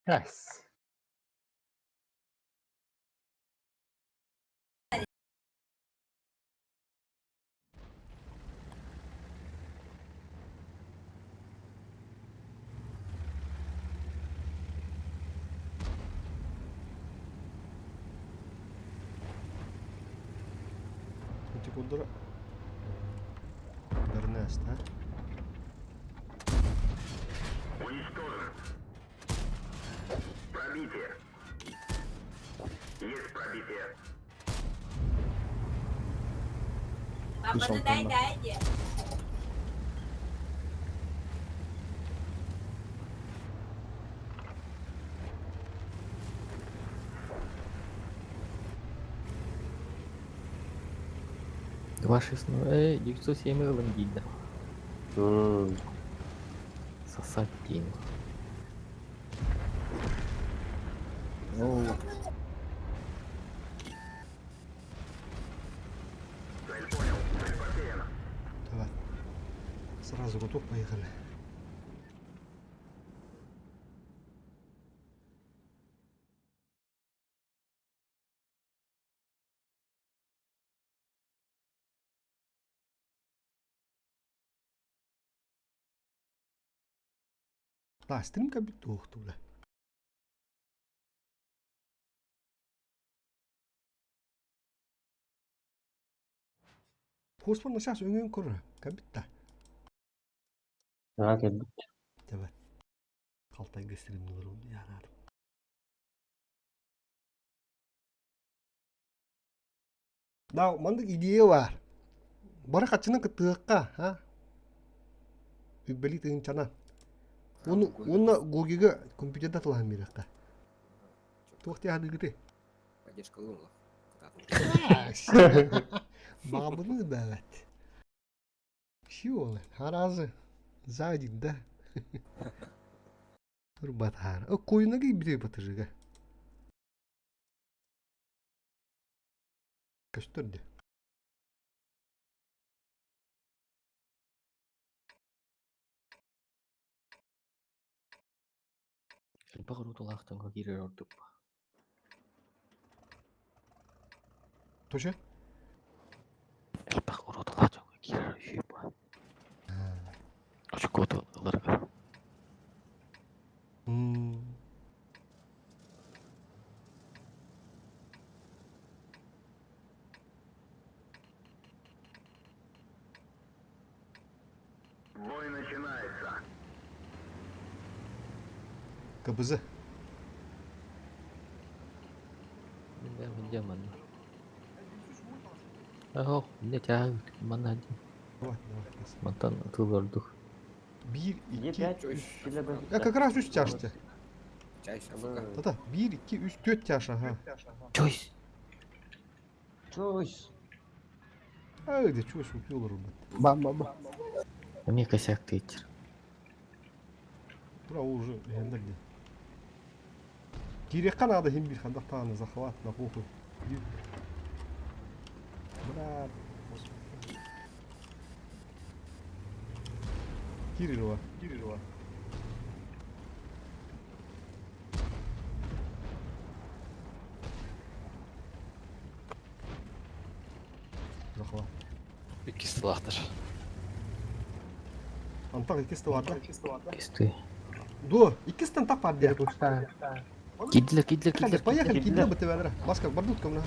Yes. Секунду. Бернест, а? Уничтожен. Пробитие. Есть пробитие. Papa дай дайте. Ваши 907 гильда. Сосать кинул. Цель понял. Цель потеряна. Давай. Сразу готов, поехали. Да, стримка битух туда. Хоспон сейчас өңөн көрө. Кабитта. Merak ettim. Давай. Калтайга стримді көрөм. Ярадым. Да, мандык идея бар. Бара качынан кытыыкка, ha? Үббели тыынчана. Оны Гогига компьютерда тылаан берекка. Туакти адыгыты. Поддержка лула. Бабыныз бәвәт. Шиолы, харазы. Задик, да? Турбатар. О, койнага бире батыжыга. Көстөрдү. Эльпа құрутылақтың кирер ордук. Тоша? Эльпа құрутылақтың кирер шүйіп. Ошо коду аларга. Бой начинается. Кабызы. Мен bileceğim. Ого, ne çağır. Bana hadi. Давай. Mantan atılırdık. 1, 2, 5 3. 3 ile 5. Ya как раз 3 чашты. Чай шафука. Да-да, 1, 2, 3, 4 чаша, ha. Choice. Çoğuş. Öyle чуешь, упил рубы. Bam. Мне косяк тычер. Бра уже гендерди. Кирекка надо хим bir хандак таны захват на похуй. Бра. Кирилова. Захват. İki silahtır. Антак ikisi de var da. Kesти. До, ikisi de tak var diye. Кидлер. Поехали, кидля бы ты ведра. Баска, бардутка мна.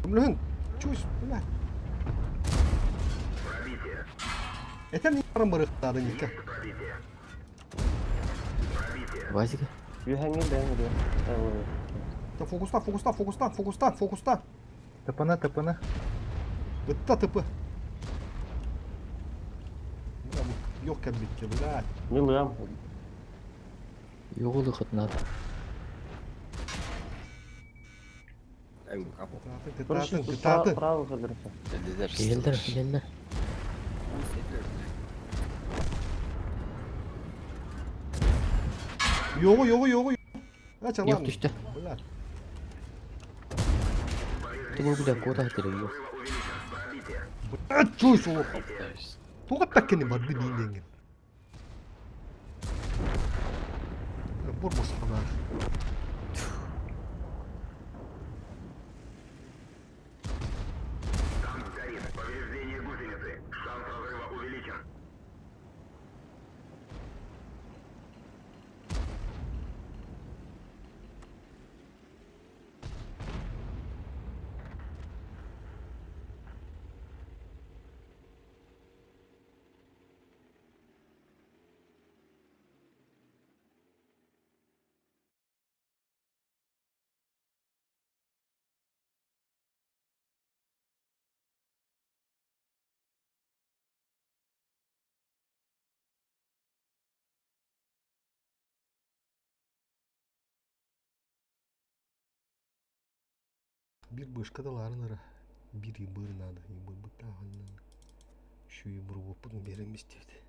Блин, чусь, бля. Пробитие. Это не рамбарых надо никак. Пробитие. Вазика. Yühengi ben gidiyor. Evet. Да фокуста. Tapana. Это ТП. Yok kan bitti, блядь. Milyon. Yoğulu kıtnadı. Дай ему капу. Кытатын. Право кадırsa. Geldiler. Yoğu. Aç lan. Yok düştü. Блядь. Ты был, бля, куда ты ревел? Блядь, чусь олох. Тоғат таккені барды дейін денген. Борбосхана. Танк горит. Повреждение гусеницы. Шанс разрыва увеличен. Bir бышкадаларынара. Bir ибыр надо. Ибыр бытағын. Şu ибыр опын береміз дейді.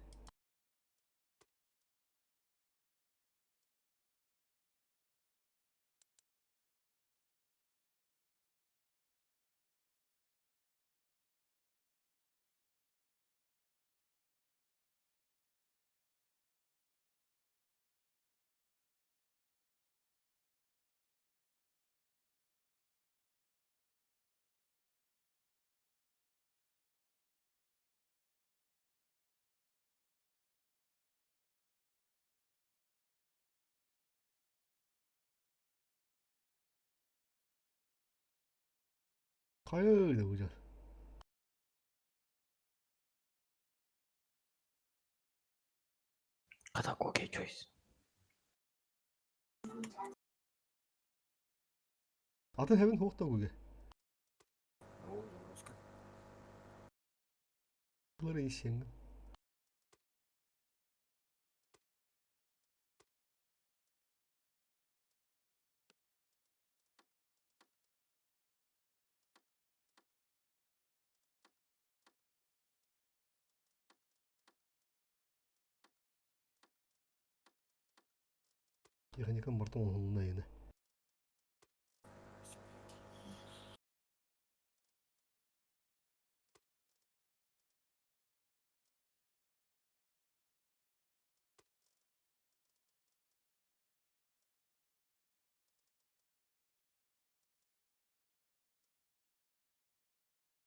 Hayır da hocam. 가다 고개 조이스. Atın hemen hokta bu ge. О, немножко. Bunları işin. Яғанекан бартын оңына ені.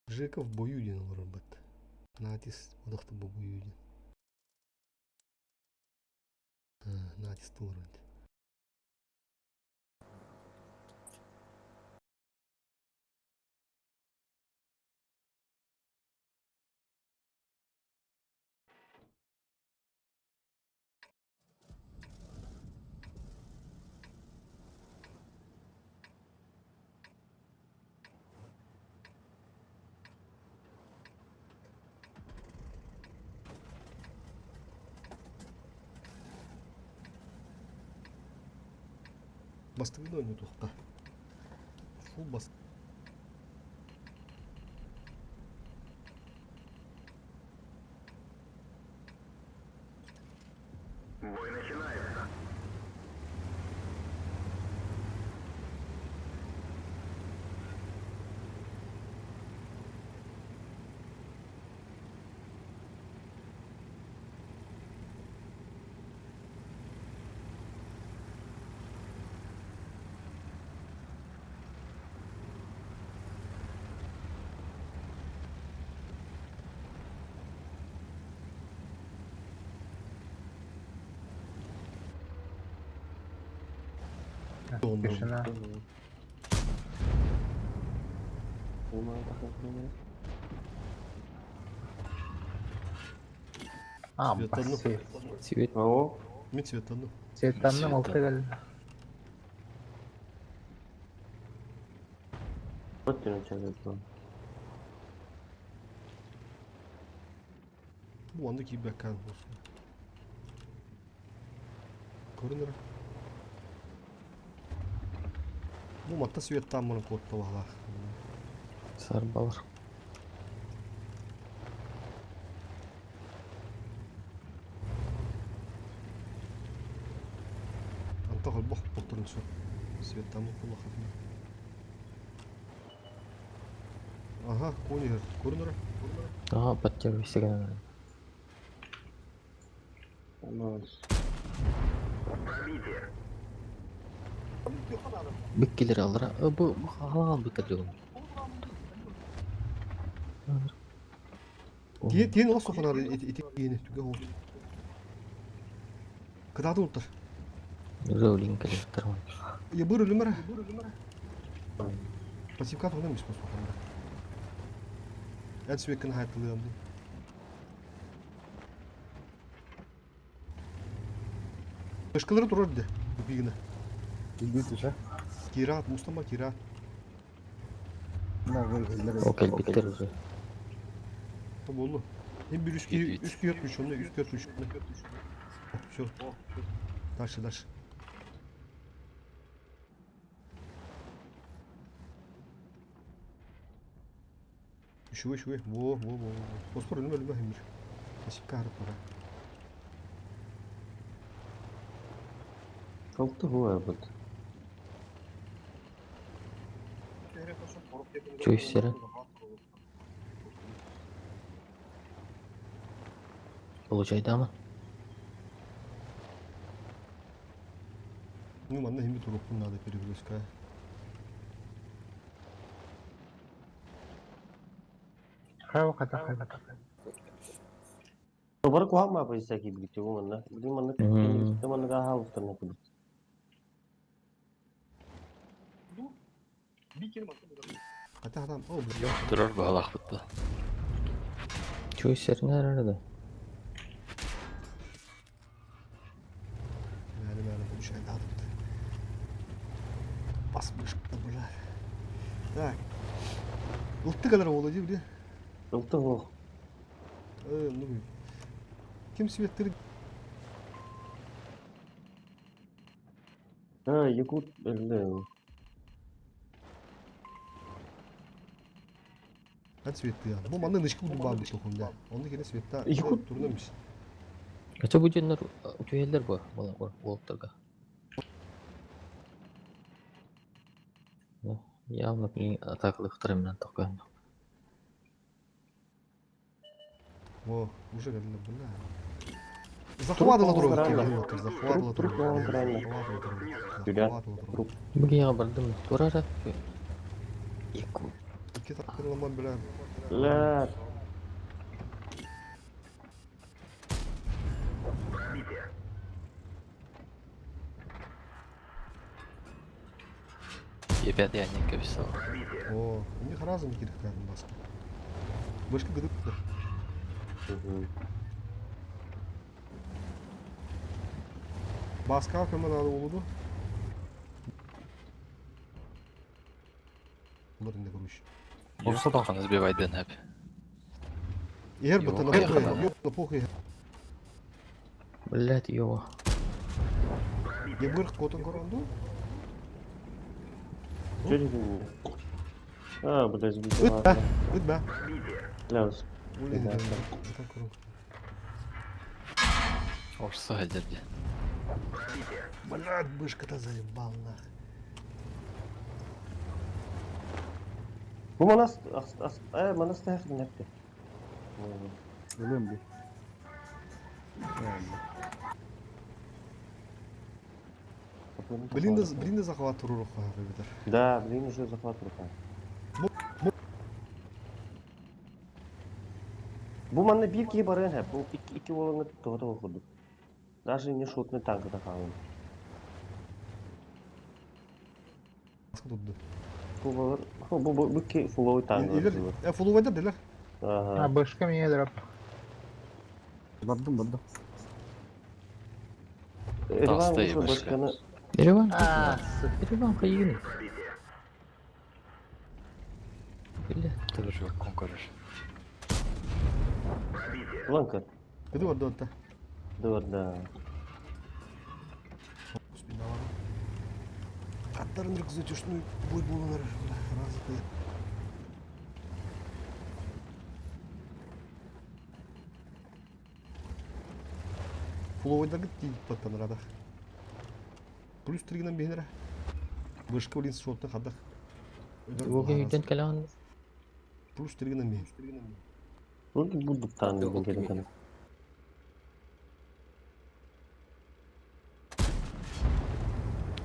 Жека в бою ден олар бат. Натис одақты бұл бою ден. Натис тұлырын. Bastık da oynuyor tohta. Full bastı. Бой начинается. Тишина. А, Светлану. бассейн. Свет. Мен Светлану. Светланның алты гал. Bu anda ki bakan olsun. Көрінір. Bu matta Светлан мұны kodta valla. Сарбалар. Anta qol boq boqturun şu. Светлан құлы қапына. Aha, konir. Көрінір. Ага, подтягивай сигнал. Пробитие. Bikkiler aldıra. Bu halal bikkiler. Тиен ола соқанар ити ені түге олды. Кыдады ұлттар. Роллинг келер тарман. Я бұры үлімірі. Пассивкат оңдан емес бұл соқандар. Әдісбеккін хайттылы амды. Бышқылары тұрар де. Бігіні. Кират, Мустама Кират. Окей, bitter уже. Tam oldu. Hem bir üst yatmış onu, üst yatmış onu. Все. Дальше. Шуй. Во. Оспор ölme хемир. Касипка харап бара. Kalktı bu abi. Чойс сера. Получайдамы? Ну, манна хемир турупун надо перегрузка. Хай ката. Baru kuah mah apa sih kayak begitu mana? Beli mana? Kita mana kah hal ternyata. Hadi adam. O bu. Durar bu halak bıttı. Чойс сера nerede? Yani bu şey daha da. Basmış bunlar. Так. Ulti kadar olacak bir de. Kalktı bu. Ну. Kim svetleri Ha, yakut öyle. Hadi svetli ya. Bu manda nışkı buldum bağlı tokumda. Onda gene svetta. Yakut. Turnamış. Kaça bu cenler tüyeller bu. Voltlarga. Явно bir ataklı хтарымнан такан. Во, уже говорили, бля. Захватывала Труп дорогу. Захватывала Труп дорогу. правильно. Захватывала дорогу. Bugün ya bardым. Турара. Ику. Кета кырылман бля. Ля. Ебят я не кепсал. О, не разом керек кәдім басқа. Башка гыдып да. Басқа кімі надо олуду? Бұлар не көріш. Yoksa da kanız bir vayden hep. Егер Yok, бұта на hayır, похуй, hayır. yok на похуй. Блять, его. Я бұрық котын көранду? Что это? А, подожди. Үт бә. Ляус. Өлі Да, не да. көру. Orası halleddi. Блядь, бышка-то заебал нахуй. Bu manas manas da yakın yaptı. Ölüm bir. Блин, да захват туру ребята. Да, блин, уже захват рука. Bu manna bir ki barın hep. Bu iki olanı doğru okudu. Даже не шутный танк da kalın. Басқа tutdu. Bu var. Bu ki fullow tank. Егер, фулу вайда делер. Ага. А бышка мне дроп. Бардым. Erivan Hastayım bu başka. başkanı. Ереван. Ереван кайын. Бля. Dur yok konkurur. Lanka. Gıdı vardı hatta. Да. Аттарын рюкзак үстіне бой болыңар. Разы қойып. Фуловайдарды дейіп баттан радақ. Плюс 3-гінен бейнері. Бышқы олин шотты қадақ. Bugün yüzden kalan. Плюс 3-гінен бейн. Вроде будут танки где-то.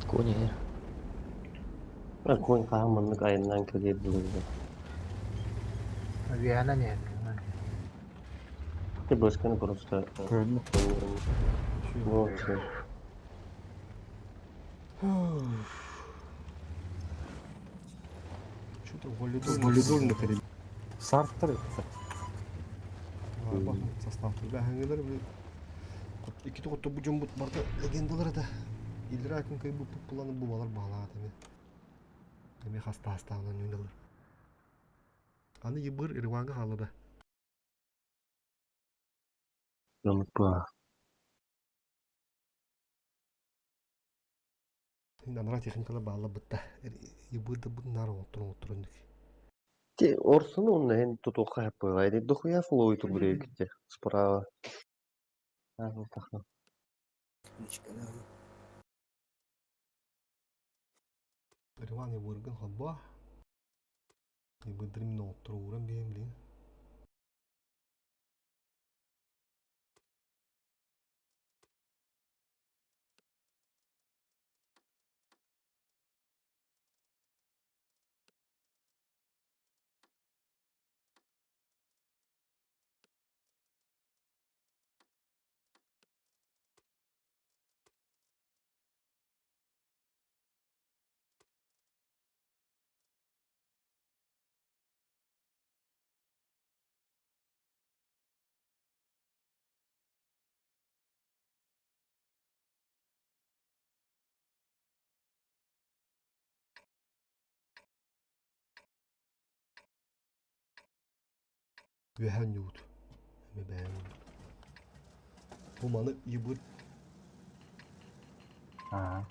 Коня. Ben koyun kahramanlık ayından kötüye bulurdu. Viyana ne? Bir başkanı просто Köylü. bu şey. Что-то волейбольный кредит. Sarttır. Bakın sastavlı. Ben hangileri bir iki toqta bu jumbut barda legendaları da ilra akın kay bu populanı bu balar bağlar demi. Demi hasta olan yundalar. Anı yıbır irvanga halıda. Yamuk bu. Şimdi anara teknikala bağla bitti. Yıbır da bunlar oturun. Ти Орсон он hen тутуха yapıyor. Дохуя флойту buraya gitti. Справа. Ha bu takım. Irvan yıbırgın habba. Yıbırdım ne otururum benim. Güven yut. Ama ben. Bu manı yıbır. Ha.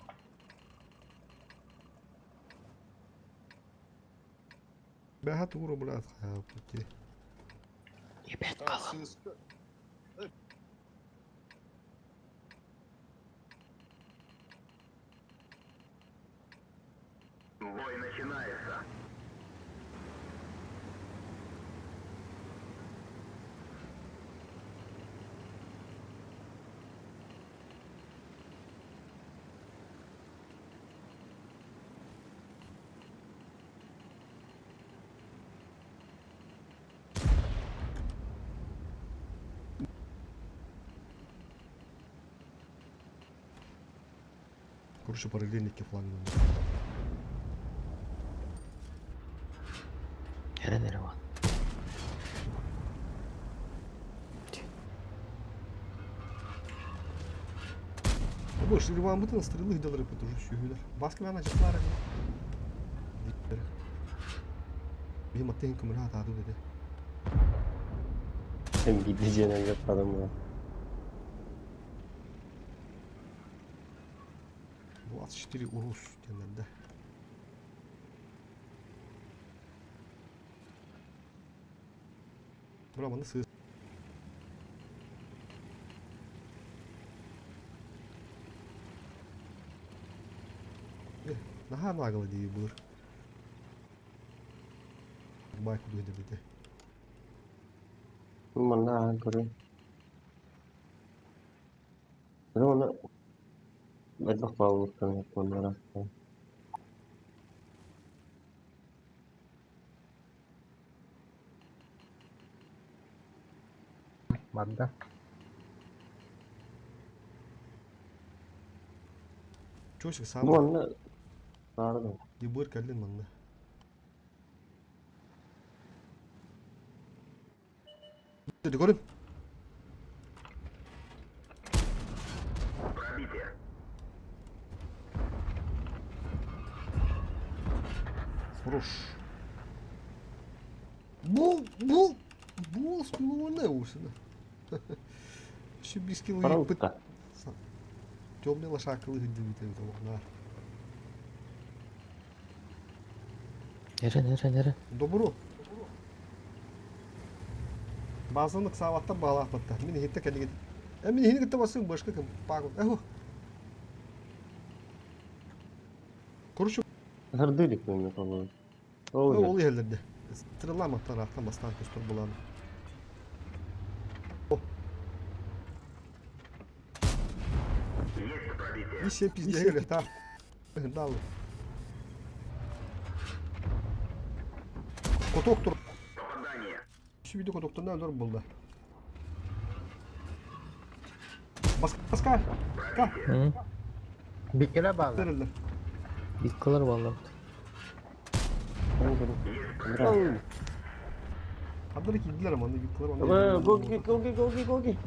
Ben hatı vuru bulat hayatı. İbet kalın. Бой начинается. Короче, параллельники фланги. Nere var? Bu Irvan bütün stres hıdaları потуже şühüler. Baskı ben acıklar yani. Dipleri. Bir matin kumuna hata dedi. Hem gideceğine yapmadım ya. Bu 64 Urus genelde. Buramanda sığ. Naha nagalı diye bur. Bayku duydu dedi. Mana kore. Pero ona bedbah bağlılıktan yapmaları. Madde. Çocuk Bu sağ. anda pardon. Yıbır kaldın manla. Dedi görün. Пробитие. Хорош. Bu aslında ne olsun? Şu biskili pıt. Паролка. Темный лошакалы гиддивите это. Nere? Добро. Bazınlık savatta bağlaq batta. Meni hitte kendi. Meni hini gitti basın başka kim? Pago. Eho. Kuruşu. Hırдылик мені коло. Ой. Ol yerlerde. Tırlama taraftan bastan kustur bulan. Есть пробитие. Bir şey pizdiye göre ta. Dal. Kotok dur. Попадание. Şu video kodoktan öldür buldu. Baska. Ka. Hı? Bir kere bağlı. Verildi. Yıkılır vallahi. Adları kilitler ama ne yıktılar onu. Гоги.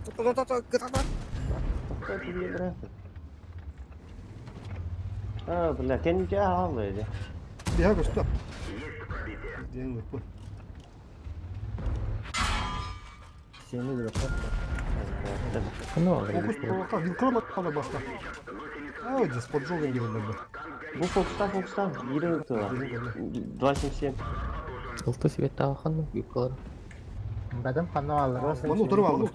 Бля, кем алды. Bir ha göster. Есть пробитие. Diyen bu. Seni bırakır. Ne var? Fokus provoka yıkılama kadar basta. Öyle spot joggen gelirlerdi. Bu Fox'tan 20 tutuyorlar. 277. Iltı sivette bakan mı? Yıkılır. Benim kanım alır. Bana oturup aldım.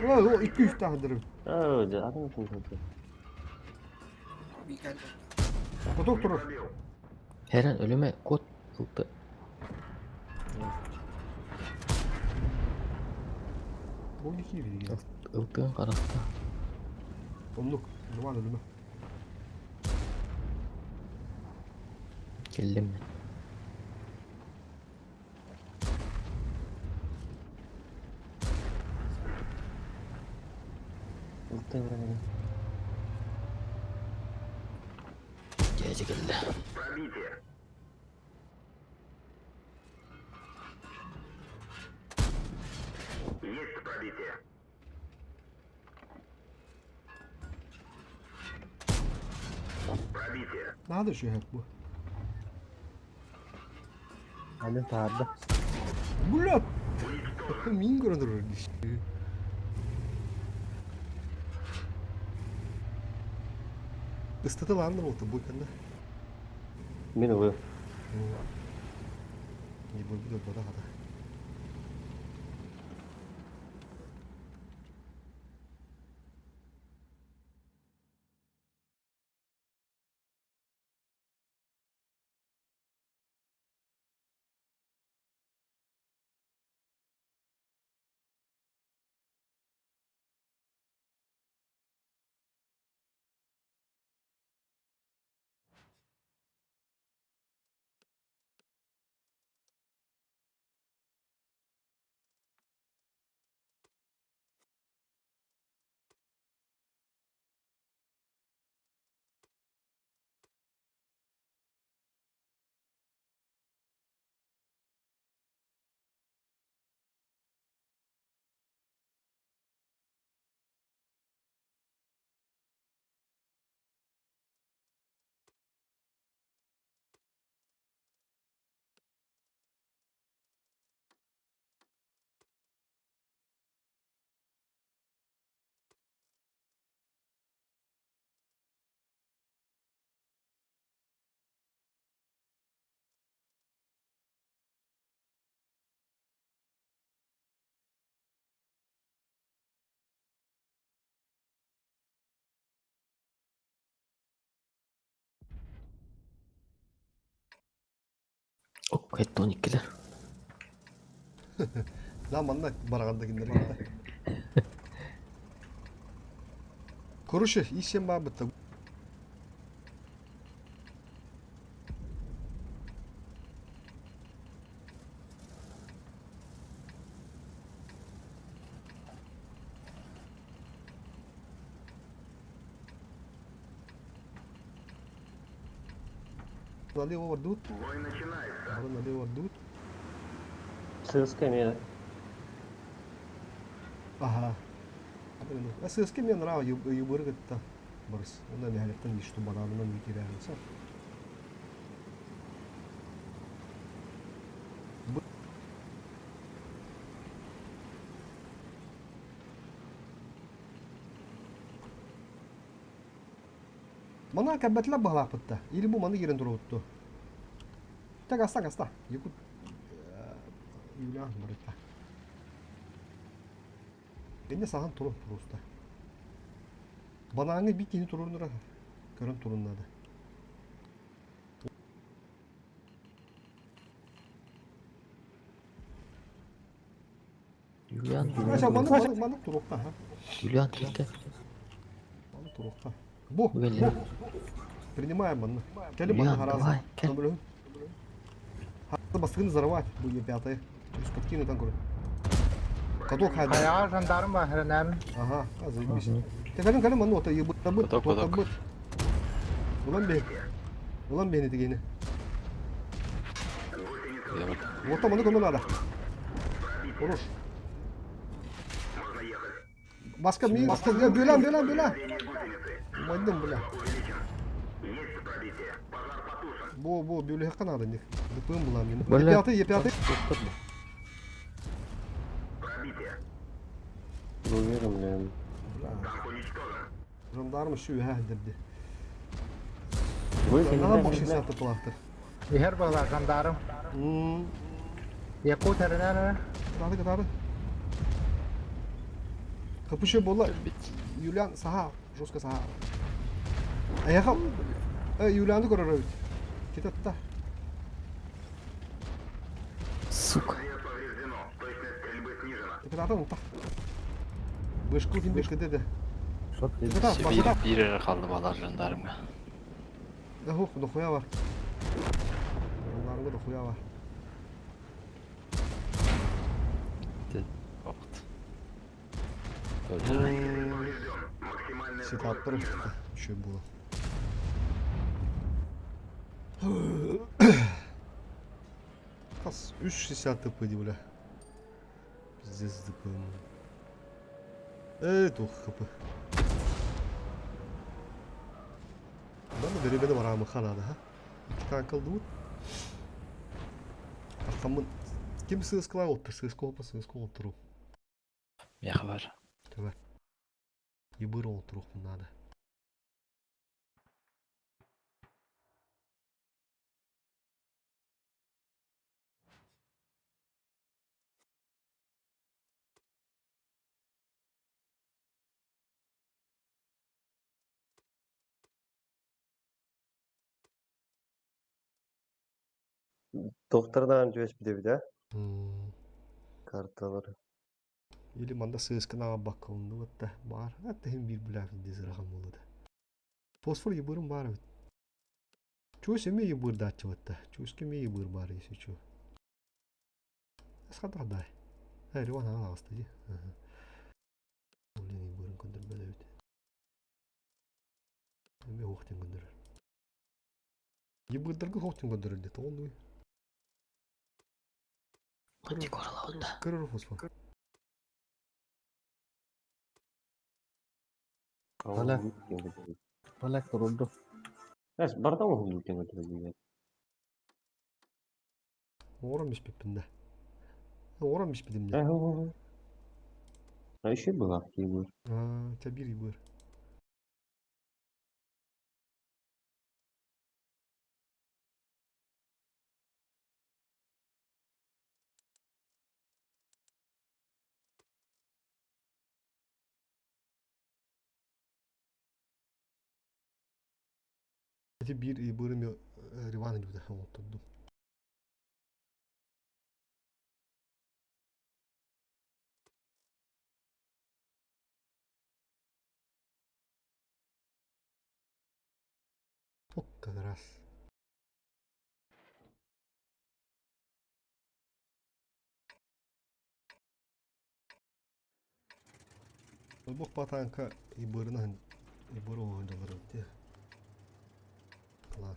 O 200 tanedir. Öyle adam için tutuyor. Kotok durur. Her an ölüme kod ıltı. Bu 2 yeri ya. Iltığın karasta. Onluk. Normal ölüme. Geldim ben. Gece geldi. Пробитие. Есть пробитие. Пробитие. Nerede şu hep bu? Halim taardı. Bu lan. Min görünür işte. Istatılandı mı oldu bu kanda? Minu bu. İyi bu bir de burada kadar. Ok, etti 12'ler. Zamanla baragandakiler gitti. Kuruşu işim babıtta. Налево ордут, Бой начинается. налево ордут. Sığız kemiği. Aha. Sığız kim yan rawa yubur gitti. Barış. Onda ne haletten düştü bananından bir kere alsa. Mana kabatla bağlap bitti. İli bu manı girin duruttu. Ta gasta. Yukut. Yulah mereka. Ben de sahan turun turusta. Bana hangi bir tane turunlara. Karın turunladı. Julian. Aşağı bana turukta ha. Julian gitti. Bana turukta. Bu. Böyle. Принимаем манна. Келе Юлиан, манна давай, хараза. кел. Нөмірі. бастыгын взорвать. Bu Е5. Через каптину там куру. Кадок хайда. Ayağa jandarm var herhalde. Ага, заебись. Ты kalın mı nota yıbıt tabıt. Кадок, кадок. Tabıt. Ulan beni digeni. Я вот Вот там onu надо. Vuruş. Başka mı? Başka ya bölen. Maydım bula. Есть пробитие. Пожар потушен. Bu böyle hakkı nadı nik. Dıpığım bulam yine. Böyle- Ye5. Пробитие. Уверен, блин. Танк уничтожен. Jandarma şu ha dedi. Вы Daha bu 60 plaktır. Her bağlar jandarm. Yakut herhalde. Kıtadı. Kapışı bolla. бить. Юлиан saha. Жестко saha. Ayağa. Юлиан'ı görür. Kitapta. Сука. Срез повреждено. Точность стрельбы снижена. Kitapta mı? Bışkı kim bışkı dedi. Çok iyi. Kitap. Bir yere kaldı balar jandarma. Da хуя var. Onların da хуя var. Вакыт. Поврежден. Максимальная Сетапları şu bu. Kas 360 tıpıydı bile. Пиздец tıpım. Tuh kapı. Ben de beri benim aramı kanadı ha. İki tane kaldı mı? Arkamın kim sığıskılar otur, sığıskı otur. Меха бар. Tamam. Yıbır otur bunlarda. Doktordan önce bir de kartaları. Или манда сыскана баккаунды ватта бар. Хатта хем бир бүләк дизраган булды. Фосфор йыбырым бар бит. Чуус эме йыбыр датчы ватта. Чуус кеме йыбыр бар есе чу. Эсхада дай. Хәри вана аласты ди. Улин йыбырын көндер бәләбит. Эме хохтен көндер. Йыбырдыргы хохтен көндер ди. Толду. Мантик оралауында. Кырыр фосфор. Öyle. Balak duruldu. Evet, barda mı hızlı götürdün? Орамиш пипинде. Орамиш бидимде. А еще была активна. Табир йыбыр. Эти бир йыбырым Риван gibi oturdum. Как раз. Bu patanka йыбырынан йыбыры ойдалар өтте. Lan.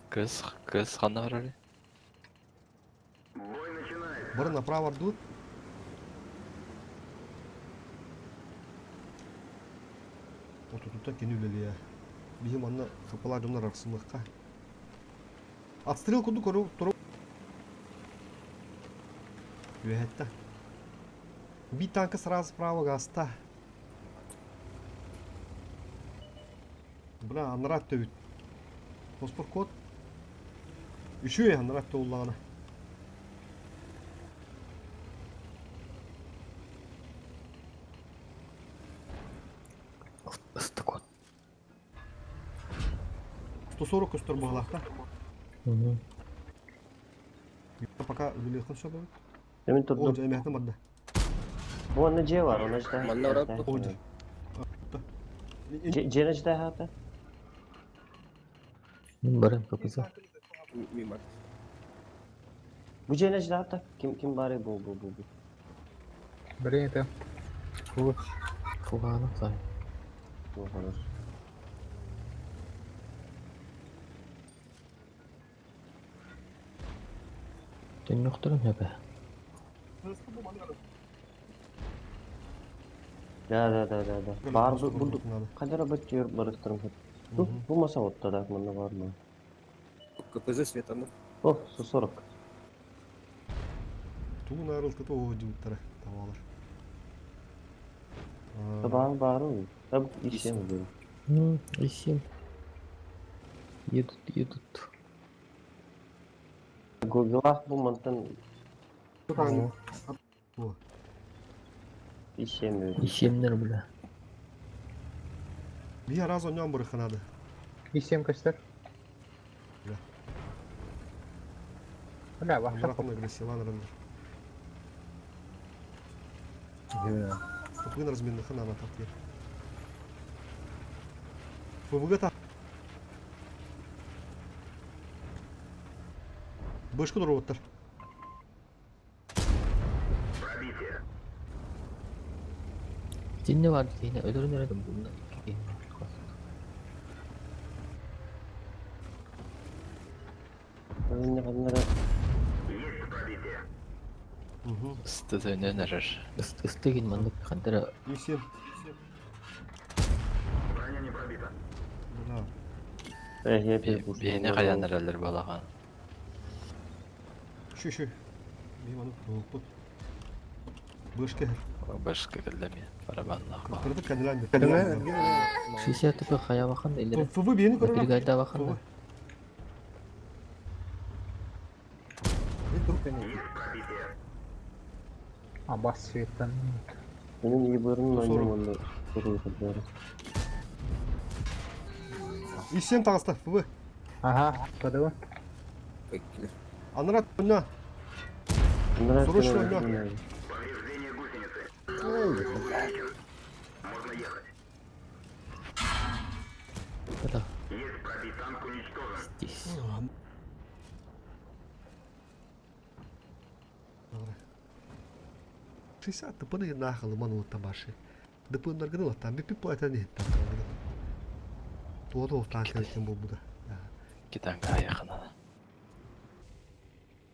Кыз қандай бар әлі? Бой начинается. Бары направо рдут. Отутта кенүлели я. Бихим анна капалар жонар арсымыкка. Отстрел куду көрүп туруп. Юхетта. Би танка сразу справа гаста. Бля, анрат төбүт. Фосфор код. Үшү анрат толланы. Ыстык от. 140 көстөр баглакта. пока үлелеқін сөбі. Demin О, durdum. жәймәқтің барды. Bu anda C var, ona işte. Manna var abi. Oydu. C'nin işte hatta. Мен барам kapısı. Mimar. Bu C'nin işte hatta. Kim bari bu. Beri itu. Full. Fuğanı say. Bu kadar. Dün yokturun ya be. Da. Var bu. Kadar abat diyor barıştırım. Bu masa otta da aklımda var mı? КПЗ Светана. Oh, susuruk. Туғын арылты то о жігіттері табалар. Tabağın var mı? Tabi işe mi diyor? İşim. Едут. Google'ah bu mantan Туғын. işe mi? İşimler bile. Bir раз ondan bırakınadı. Исем кастер. Бля. Бля, вахта. Быrakın агрессиванырынdır. Туғын разменнықын ана тақыр. Фубыға тақ. Бышқы дұры оттар. Пробитие. Dinle vardı yine ödürün aradım bundan. İki gün. Ne kadar Есть пробитие. Isıtı önerir. Istıgın mandık kantara. Есен. Броня не пробита. Бля. Beyni kayanırlar balağan. Şu. Benim anı tuğup. Бышқы. Başka kıllemi. Barabanlıq. Kırdık kendilendi. Şişe tıpı kaya bakan da ileri. Фубы бeni Bir көріп. gayda bakan da. Есть пробитие. Абас Светан. benim iyi bölümün Sorun. oynamanı soruyor. Есен тағыста. Фубы. Ага, подавай. Киллер. Анырат önüne. Срочно, да. Повреждение гусеницы. Можно ехать. Kada. Есть пробит, танк уничтожен. Здесь. Шестьдесят тыпыны нахалы ману табаши. Дыпындар гыдыл аттан бипип плайтан еттен. Туады оқтан келген бұл бұда. Giden kaya yakına.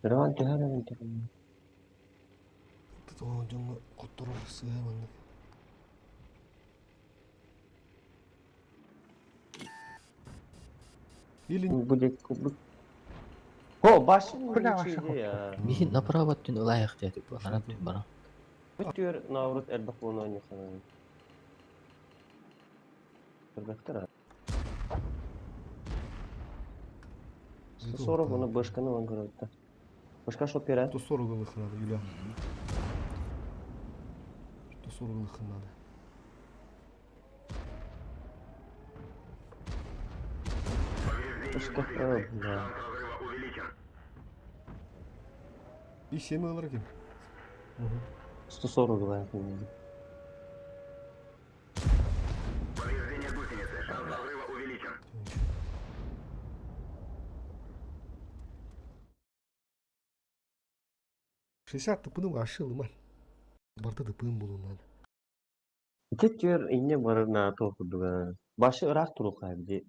Revan tüher. Туған жаңа құттыру сығаманды. Елін Bu dek bu. Ho başım Bля, bir şeydi ваша ya. Mihin направо dün ылайық деді. Анан dün бара. Bu diyor Navrut Erbak bunu oynuyor sana. Erbak'tır ha. Sonra bunu başkanı var görüldü. Başka şopera. то сорогылы қынады, Юля. То сорогылы қынады. Başka. Шанс разрыва увеличен. И семь алар екен. 140 var. Повреждение гусеницы. Шанс разрыва увеличен. Шестьдесят тыпының ашылы ман. Барда тыпың болуынан. Tek diyor inne var na tokudu. Başı Irak turu kaybedi.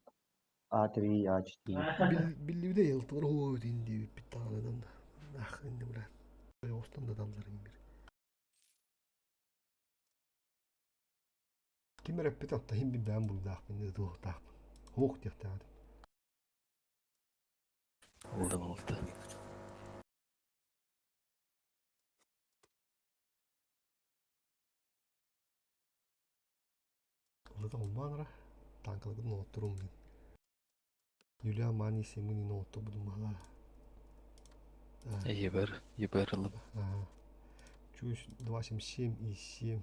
A3 A4. Билливде елтыр ой дейінде бит танадан да. Ах, енді брат. Остан да адамларың бир. Ким репет атта хим би бәм булды ах, мен ду тах. Хох тихтады. Oldu. Олда олманра. Танкалыгы ноттурум мен. Юлия мани семини нотто будум бала. Еберылып. Чуешь 277 и 7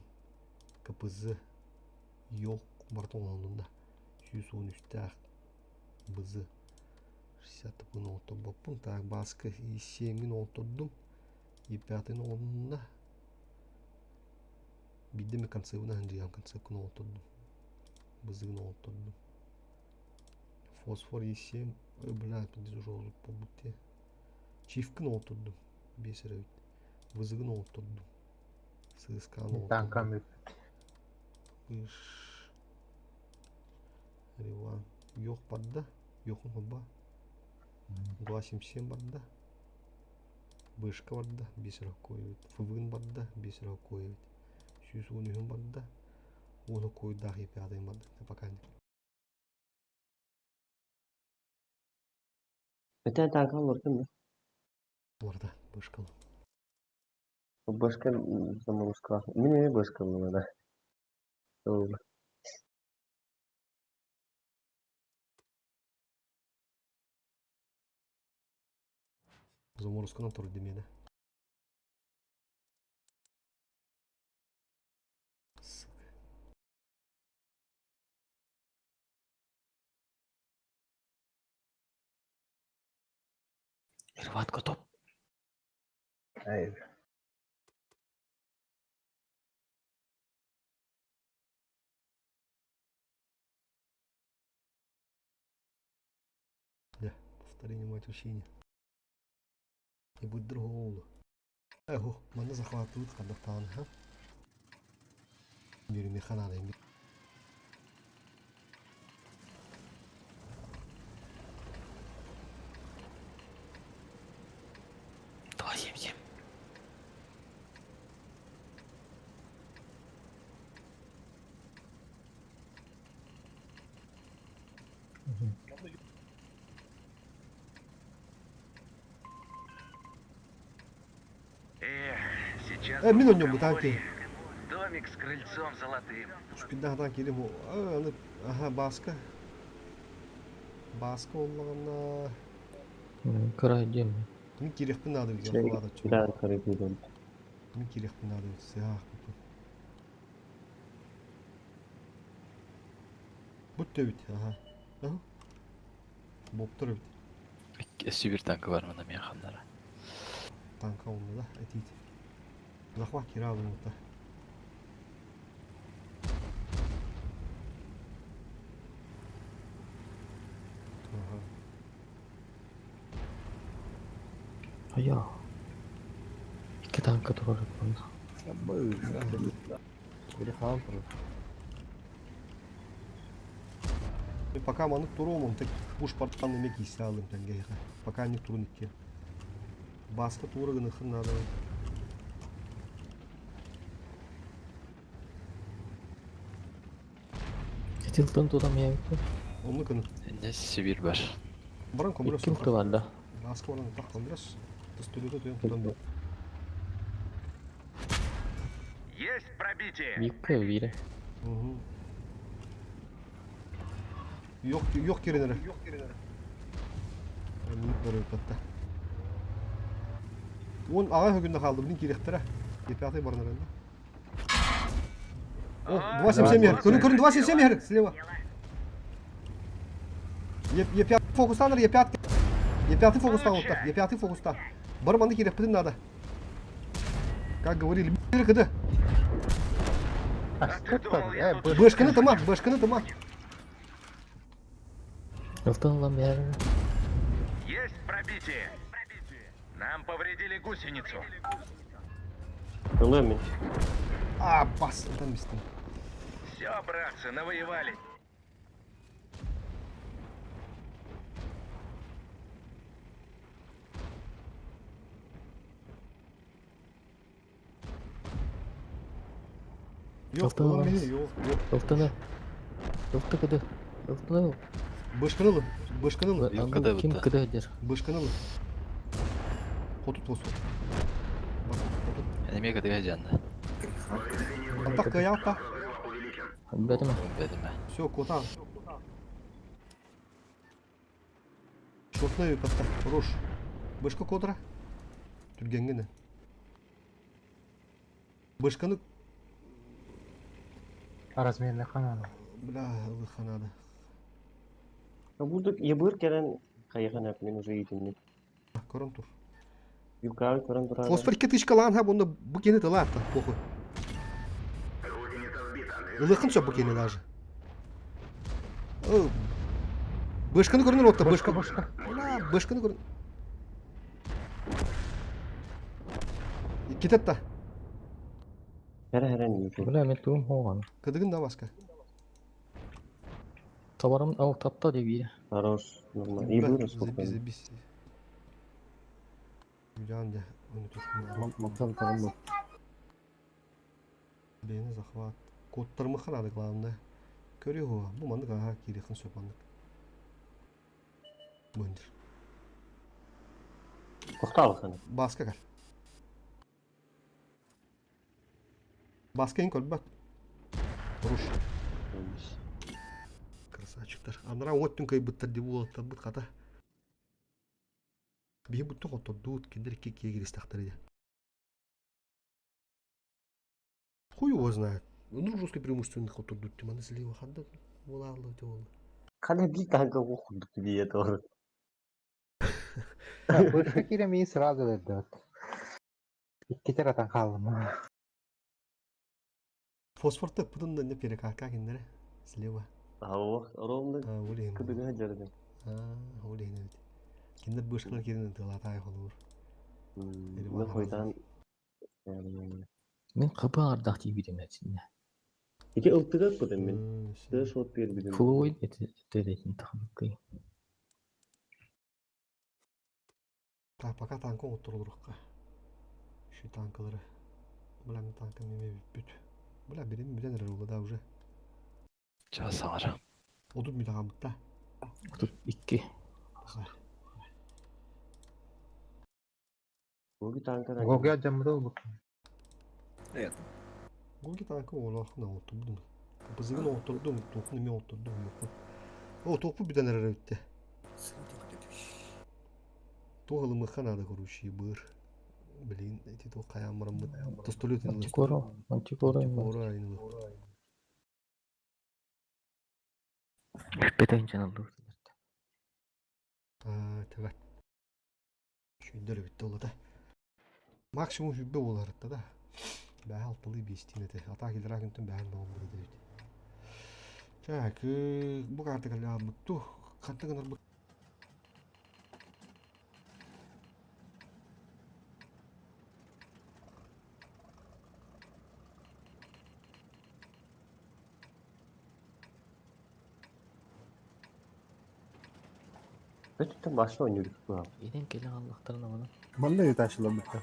КПЗ yok Barton alnında 113'te bızı 60 oldu bopun. Так, baskı 7 oldu. 5 oldu. Bildi mi konservuna hangi konservuna oldu. Bızığın oldu. Fosfor 7 öbürler biz уже olup bu. Çiftkin oldu. Bir sıra. Bızığın oldu. Sığıskan oldu. Танками. Иш. Риван. Yok badda. Yok mu ba? 277 badda. Бышка badda. 5 koyuyor. Fıvın badda. 5 koyuyor. Süs unuyum badda. Onu koydu dahi piyadayım badda. Напаканник. Bir tane tank alır değil mi? Orada. Bышкаlı. Başka zaman uskal. Mine başka da. Doğru. Заморозканан тұр демеді. Ирватка топ. Эй. Да, повторение мать учения. Не будет другого. Ого, мене захватывают Казахстан, ха? Бери механада. 277. Сейчас Мин тут он bu на tanki. море. Домик с крыльцом золотым. Şu gündahdan kelim o. Anıp. Aha baskı. Baskı olmağına. Кыра дем. Min kirek bin adı bir Şey, yapıladı. bir tane kare gidiyorum. Min kirek bin adı. Siyah. Bu tevit. Aha. Aha. Boptur evit. Сибир танкы бар мына мен хандара. Tanka olmadı da. Etiydi. Захват kira aldım orada. Aha. Aya. İki tanka durur bunda. Biri falan durur. Пока манık durumum tek буш партан emek ise aldım tenge. Пока не turun iki. Baskı tuğra gını hırnada. Тилтын тудам я. Onu kını. Энде Сибир бар. Баран kombiraz. İki mutlu var da. Baskı olan tak biraz. Tüstülüde tuyan tutan bir. Есть пробитие. Викка вире. Yok gerileri. Minut böyle hatta. On ağa hükümde kaldı. Bunun kirektere. Yapatı barın herhalde. О, 277 мер. Көрін 277 мер. Слева. Е5 фокустандар, Е5 фокустан оттар. Е5 фокустан. Бар манды керек бітін надо. Как говорили, кыды. А что там? Бэшканы тыма. Алтын лам я. Есть пробитие. Нам повредили гусеницу. Öyle mi? Aa bas. Там мистим. Все, братцы, навоевали. Yok, Altına ulan bas. beni yok. Алтыны. Алтı кыды. Алтыны. Бэшканыlı. Yok, кыды Ким бутта. кыды дер. Бэшканыlı. Хотут тосу. Эне мега деген жанды. Антак кая алта. Бәдеме. Бедиме. Все, кота. Шортна катта. Рош. Бэшка кодра. Түргенгене. Бэшканы Разменный канал. бля ылыханады. Ya burada yabır gelen Kayıkan hep men уже eğitimli. Көрөн тур. Yukarı körün durar. Фосфор 2 тышкалаан ха бунда бу кени тылаатта похуй. Гусеница сбита. Ылыкын все бу кени даже. Бышканы көрүнөр отта, бышка. Бышканы көрүн. Кетет та. Her iyi. Бля, мен туым хоған. Кыдыгын да баска. Табарым ау тапта деп ие. Хорош. Нормально. İyi buyurun Забиз, спокойно. забиз. Жан да, оны турsun. Мактан тагын. Бeni захват. Kodlarımı kanadı glавное. Көрüyor o. Bu mandık aha kirikın söpandık. Böndür. Toxtal xana. Baska gel. Baska in kol bak. Ruş. Красавчиктер. Анара оттун кай буттар деп болот бут ката. Бие бутту котодут киндер ки кегиристактар иде. Хуй его знает. Ну, русский преимущественно котодут тиманы слива хадда. Буларлы жол. Kana bir tanka okuduk diye doğru. Бышка киремей сразу вердет. İki taraftan kaldım. Fosfor tıppıdın da ne peri kaka kinlere. Слева. Ава, оромда Олейн. кыдыгына жардым. Олейн evet. Киндер бышкылар керин тылатай холур. Мен койдан Мен қапы ардақ дей берем әтсіне. İki ıltırak bu demin. Sıra şot bir bidim. Флойд әтедетін тақымыққи. Так, пока танкон отырулурукка. Şu танкылары. Біләм танкы меме бүт. Білә берем білен ролы да уже. Жасаңар. Odun bir daha mıtta. Тут 2. Bu bir tanka da. Gogi acamda bu. Evet. Gogi tankı oğlakına oturdum. Kapızını oturdum. Topunu mi oturdum. O topu bir tane rara bitti. Tohalı mı kanada kuruşu bır. Bilin eti to kayamaram mı? Tostoluyor teni. Антикоро. Антикоро aynı. Шпетен жаналды. Evet. Şöyle bitti ola da. Maksimum hübbe olar da. Ben altılı bir isteğine de. Atak idrarak tüm ben de olmadı dedi. Так, bu kartı kalya mutlu. Kartı kadar bu. Ötütten başla oynuyorduk bu abi. Еден келе қалдықтарына ғана. Vallahi taşılan bitti.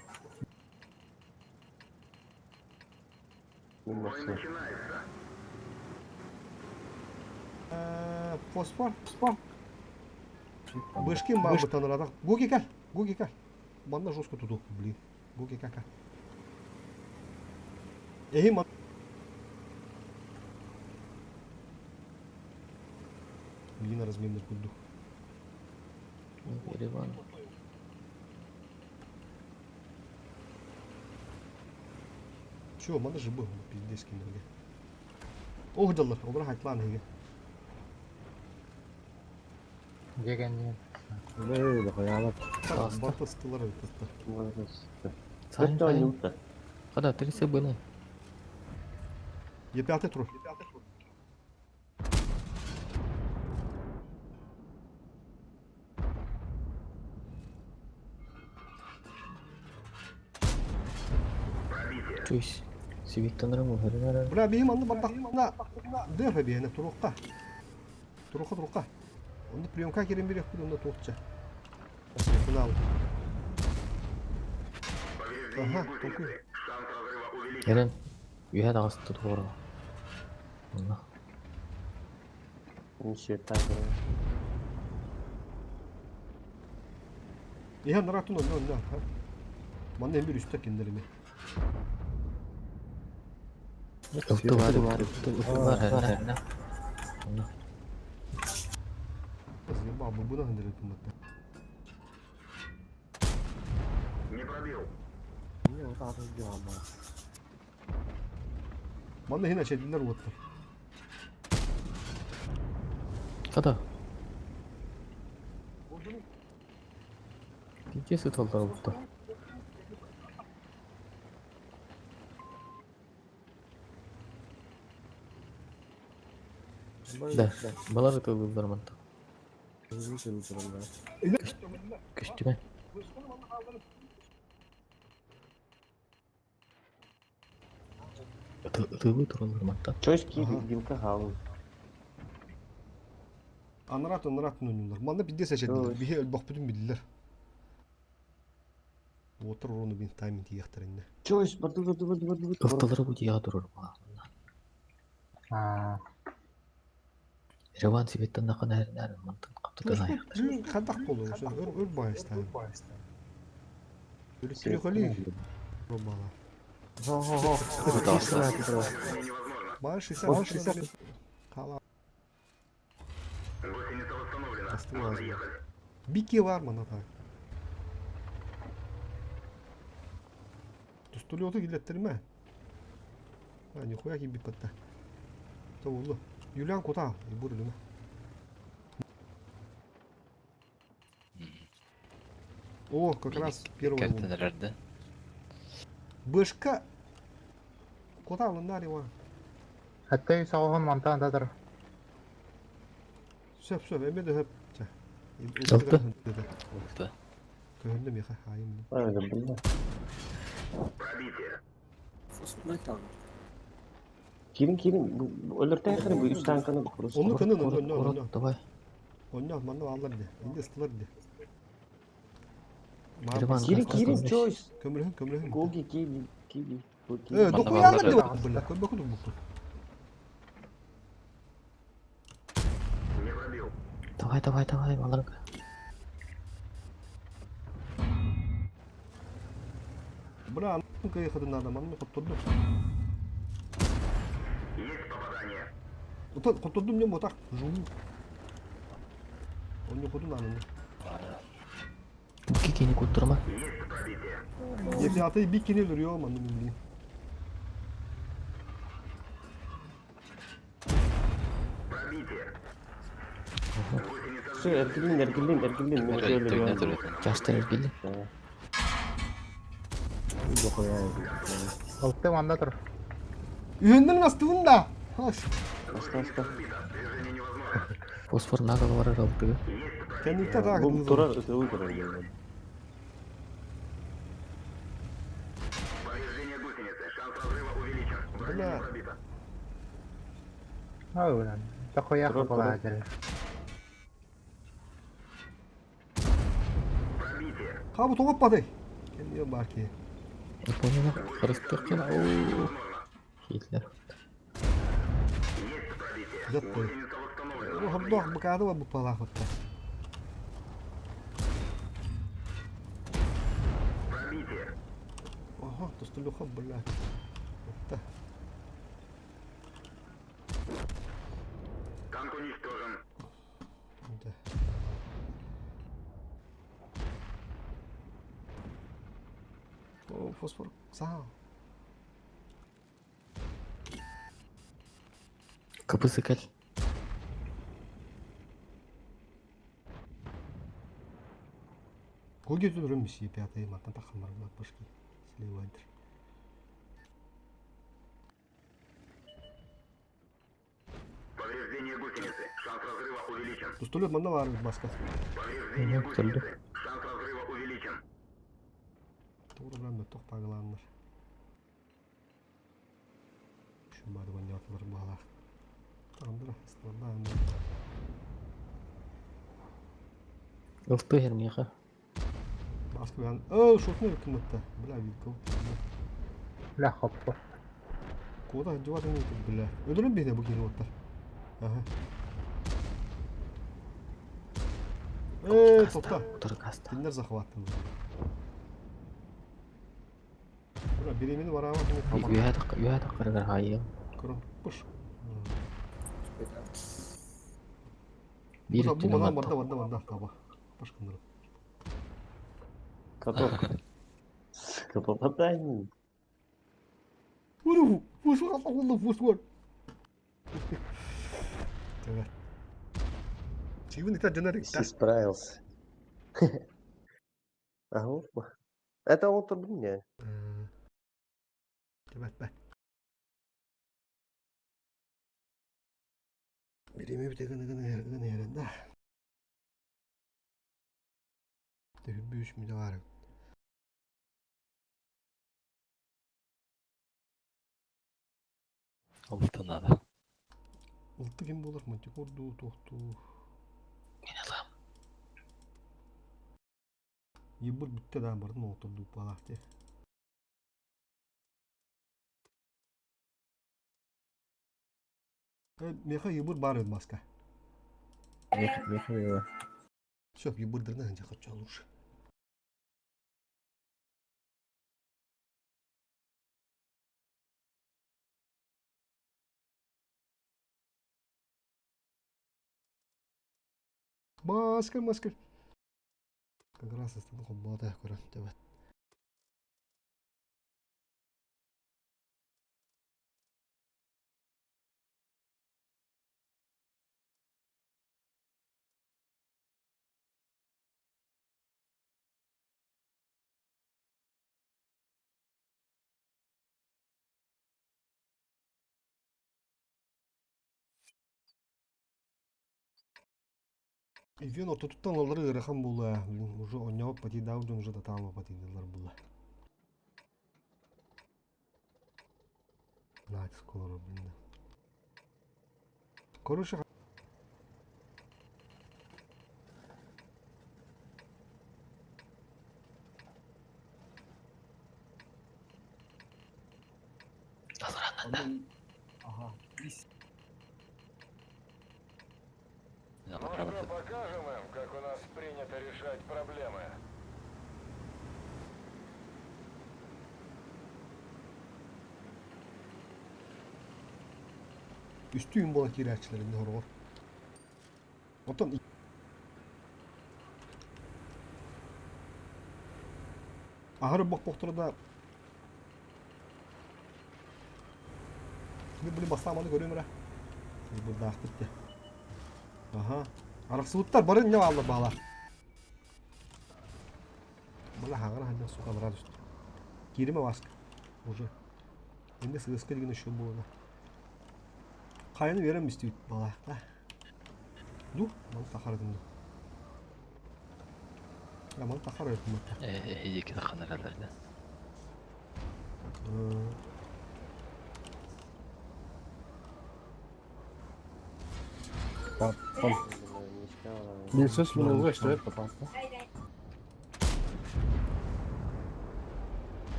Ben Бой başla. начинается. Fosfor. Бышкин бар бутан рада. Гоги кал. Гоги кал. Банда жестко туду, блин. Гоги кака. Ман. Блин, разменный куду. Ереван. Чё, манда же был, пиздец кинерге. Оғдалар, обра хайтлан heге. Дегеннен. Böyle koyalım. Барта стылар өтті. Сайын Ötte oynuyorduk da. Қада тіресе бұны. Е5 тур. Чуйс. Сивиктанырым ұғырын Бля, бейім анды бардақна дефе бейіне тұруққа. Тұруққа. Онды приемка керен берек бұл, онда тұруқча. Финал. Ага, толку. Шанс разрыва увеличен. Ерен. Үйәд ағысты тұғыры. Онда. Ничего tanka. Ihan naratun ondan. Manda en bir üstte kendilerine. Ұлты бар, бар әріне. Онда. Kızım babu buna hındır ettim hatta. Не пробил. Niye o da adı diyor ama. Manda hina çedinler uğutlar. Қада. Те сыталдар болду. Да, балар ытылдылар манта. Күчтүмө. Ытылы туралар манта. Чойс ки Ага. вилка халын. Анырат нönüller. Манда бидде сәчәдилер. Чойс. Бихе өлбақ бүтін білділер. Отыр рону бин таймин тияқтарында. Чойс барды. Ылтылары бу тияга турар бала. Аа, Реван себеттен накан әрін мантын каптыдан аяк. Қадақ болу. Өр байыстан. Өліккелі қали. Робала. Башися. Қала. Гусеница восстановлена. Остановилась. Можно ехать. Бики var mı так? Тустулёты гилеттерме? А, нихуя gibi патта. Тавулlu. Юлян куда? И бурулюме. О, как раз первый. Кәртенелерді. Бышка. Куда он нарева? хәтта сауган мантандадыр. Söp, emme de höp. Altta. Oldu. Köhündüm ya, hayım. Öyle bilmem. Пробитие. Kirin. Bu ölürten kanı bu üstten kanı bu kurusu. Onu kanın, Урат, onu. давай. Onu almanı allar de. Indi ıstılar de. Реван Kirin Чойс. Kömürhün. Gogi kibi. Doku Bana yanlar de bağlar. bakın böyle. Koy bakın bu. Не пробил. Давай, баларга. Бля, анын кайы kadın adam anını kotturdum. Есть попадание. Kotturdum ne motak. Жу. Onu kodun anını. Буки кени куттурма. Есть пробитие. Yepi atayı bir kere duruyor ama anını bileyim. Пробитие. Гусеница Şu ergilin. Ne Öyle öyle ne bir duruyor? Жаштар эргили. Yok ya. Ылты мандадыр. Ühendinin astığında. Haş. Asla. движение невозможно. Фосфор нагалар аралдыгы. Kendini de takip Bu durar ıtığı durar. Повреждение гусеницы. Шанс разрыва увеличен. Бля. Броня пробита. Öyle. Takoya Dur, dur. kapıladır. Пробитие. Ha bu tokat baday. Kendine bak ki. Японияны кырыстык жана. Хитлер. Есть пробитие. Зат ты. Гусеница восстановлена. Ну, хабдох быкады var bu palak hatta. Пробитие. Aha, tustuluha bля. Hatta. Танк уничтожен. Да. О, фосфор. Sağ ol. Kapısı kal. Kogi durmuş iyi piyatayı matan takılmar bu başki. Slivadır. Повреждение гусеницы. Шанс разрыва увеличен. Tustuluyor manda var bir başka. Повреждение Мгм, гусеницы. келді. Шанс разрыва увеличен. Doğru ben de tok tağılanlar. Şu madıvan yapılır bağlar. Tamamdır. Aslında ben de. Ылты хермияга. Başka ben. Aa şort ne hükümette. Bla bir kov. La kapı. Koda civarı ne bla. Öldürün beni bu geri otlar. Aha. Topta. Утыр каста. Dinler zahvattım. Bura birimini var ama bunu tamam. Юада кыргыр хайы. Kırın. Puş. Бир Bu үтүнө bana мантап. vanda kaba. Başkanlarım. Kapı. Kapatayım. Vuru. Vur Allah vur. Evet. Чего не так, Дженерик? Си справился. Ага, это oturdum yani. Evet be. Birimi bir tek gını yerinde. Tabii büyüş müydü var. Алтына да. Ultu kim bulur mu? Tek ordu tohtu. Yıbır bitti daha barın oturdu balakti. Meha yıbır var öd maska. Çok yıbırdırına hınca kaçı olur. Masker. Gracias, tengo con botas de evet. Ивен отутуттан олары ырахан була. Уже оннябык пати даудун уже да таама патидылар була. Натиск колору бинде. Короче, Я Ну направо. что, покажем им, как у нас принято решать проблемы? üstüyüm bola kireçlerinde horor. Otan ahır bak boktura da bir basamadı görüyorum ra. Burada aktifte. Aha. Arasıvutlar barın ne aldı bağlar. Bala hangara handa su kalır düştü. Girime bask. Уже. Şimdi sığıska digine şu bu ona. Kayanı verem istiyor bala. Dur, mal takar edim. Ya mal takar edim. هي كده خلنا الأرض. Билсіз мұнылға іштірет папасы.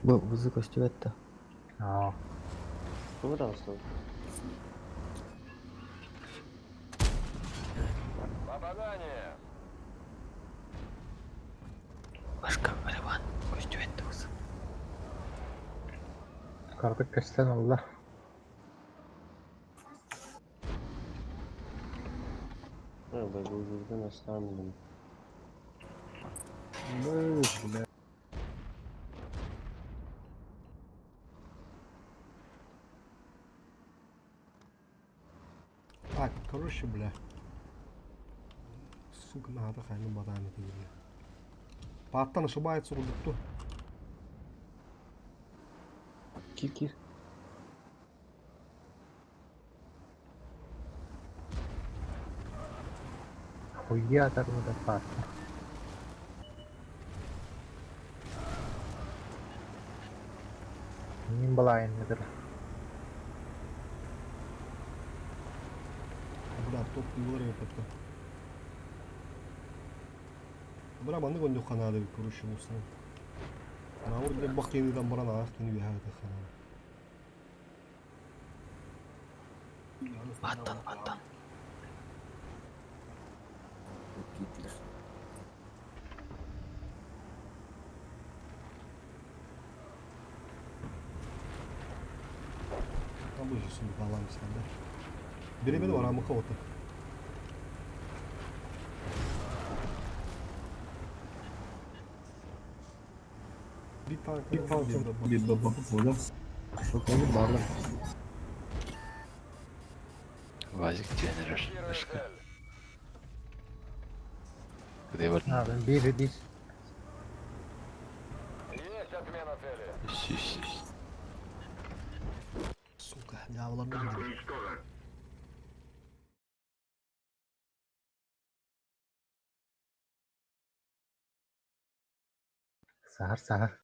Bu vızı koştu etti. Bunu da alsın. Попадание! Başka gariban koştu etti vızı. Kardık kaçtan Allah. Ha, ben bu yüzden aslanmıyorum. Так, короче, бля. Сука, надо хайны бадами тегили. Паттан ошибается удукту. Кир. Хуя atarını da farklı. Ним была инведер. Бля, топ yıllar yapıttı. Bra bandı gondu kanadı bir kuruşu olsun. Na orada bak yeniden bana ağır yeni bir hayata kanadı. Attan. Tam bu yüzüsün bir bağlam sende. Biri benim aramı kavutu. Bir tane bir baba burada. Çok iyi bağlı. Вазик генерер. Первая цель. Где его? Ha ben bir Süs. Сука, ябаларны Танк билди. уничтожен. Sağır sağır.